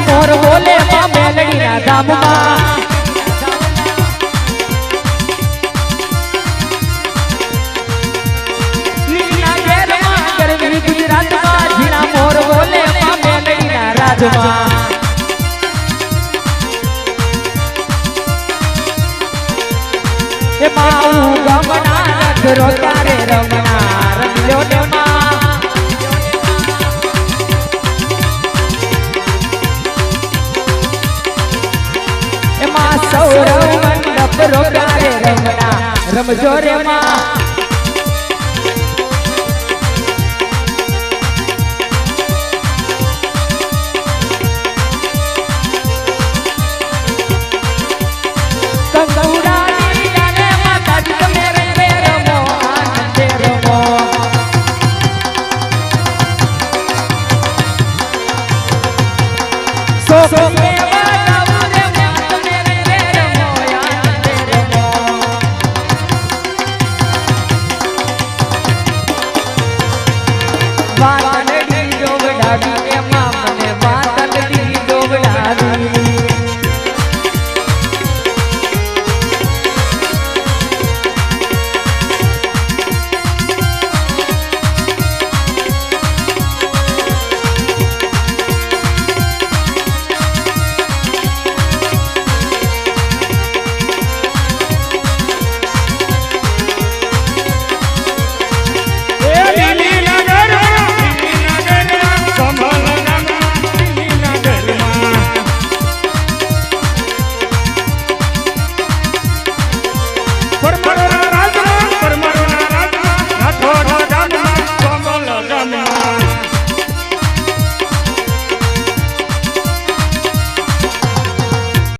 મોર બોલે માં મેલડીના ધામમાં લીલા ઘેરમાં ગરવી ગુજરાતમાં ઝીણા મોર બોલે માં મેલડીના રાજમાં એ માઉ ગમના નખરો તારે રમના રમ્યો ને માં એમાં સૌરવ મંડપ રો તારે રમના રમજો રે માં